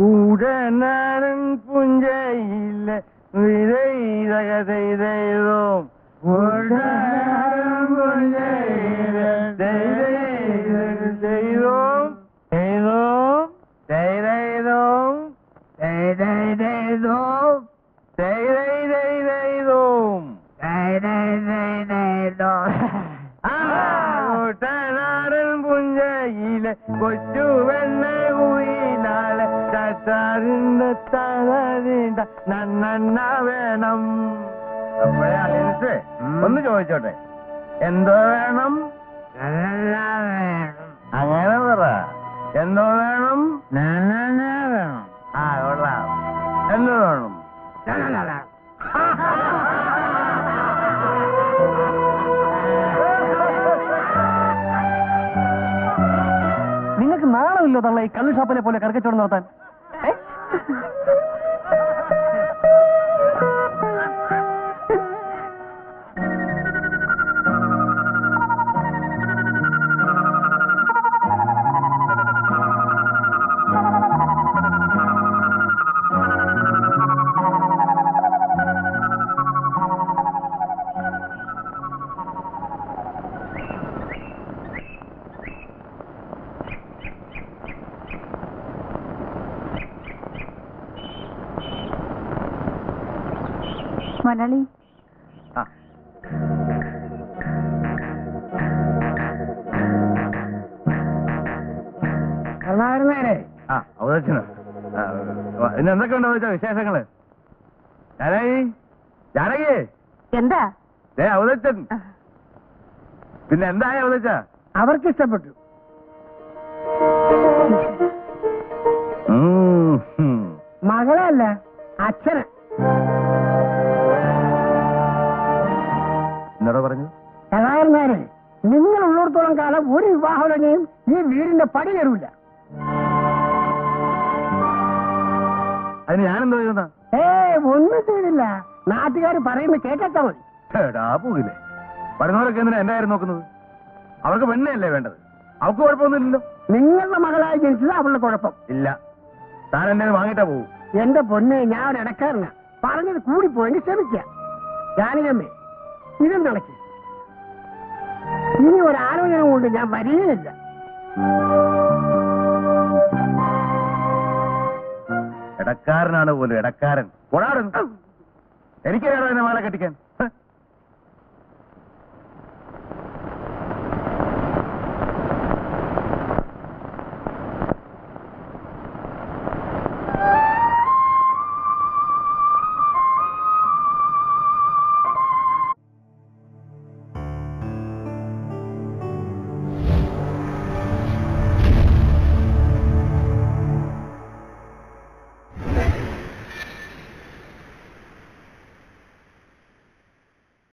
ഉടനാടൻ പുഞ്ചയിലെ വിരയിതകതൈതൈതോം ഉടനാടൻ പുഞ്ചയിലെ ചെയ്തോം ചെയ്തോം ചെയ്തോം ചെയ്തോം ചെയ്തോം കുട്ടനാടൻ പുഞ്ചയിലെ കൊച്ചു വെണ്ണ കുയിലാലെ ചത്താറിന്റെ തളരിണ്ട നന്നെണ്ണ വേണം. അപ്പോഴേ അലിൻസ് ഒന്ന് ചോദിച്ചോട്ടെ, എന്തോ വേണം? അങ്ങനെ പറ, എന്തോ വേണം? വേണം. ആ കൊള്ളാം. എന്തോ വേണം? നിങ്ങൾക്ക് നാണമില്ലോ തള്ള ഈ കള്ളു ഷാപ്പിനെ പോലെ കറക്കച്ചവടം നടത്താൻ? മലയാളി ഇന്ന് എന്തൊക്കെയുണ്ടോ ചോദിച്ചാ വിശേഷങ്ങള്? ജാനകി, ജാനകി, എന്താ അവതച്ചൻ. പിന്നെ എന്തായ അവതച്ച? അവർക്ക് ഇഷ്ടപ്പെട്ടു. മകളല്ല, അച്ഛന്. എന്നോടാ പറഞ്ഞു? കലാകാരന്മാരെ, നിങ്ങൾ ഉള്ളിടത്തോളം കാലം ഒരു വിവാഹോടനെയും ഈ വീടിന്റെ പടി കയറൂല. അതിന് ഞാനെന്തോ ചെയ്യുന്ന? ഒന്നും ചെയ്തില്ല. നാട്ടുകാർ പറയുന്നത് കേട്ടാ മതി. പോകില്ലേ? പറയുന്നവരൊക്കെ എന്തിനാ എന്റെ കാര്യം നോക്കുന്നത്? അവർക്ക് പെണ്ണയല്ലേ വേണ്ടത്? അവർക്ക് കുഴപ്പമൊന്നുമില്ലല്ലോ. നിങ്ങളുടെ മകളായി ജനിച്ചത് അവളുടെ കുഴപ്പം ഇല്ല. താൻ എന്നെ വാങ്ങിട്ടാ പോകും. എന്റെ പൊന്നെ, ഞാൻ ഒരു ഇടക്കാരനാ. പറഞ്ഞത് കൂടിപ്പോയെങ്കിൽ ക്ഷമിക്കാം. ജാനകമ്മേ, ഇതും നടക്കി. ഇനി ഒരാലോചന കൊണ്ട് ഞാൻ വരികയില്ല. ഇടക്കാരനാണ് പോലും ഇടക്കാരൻ. എനിക്കറിയാമോ എന്നെ മാല കെട്ടിക്കാൻ?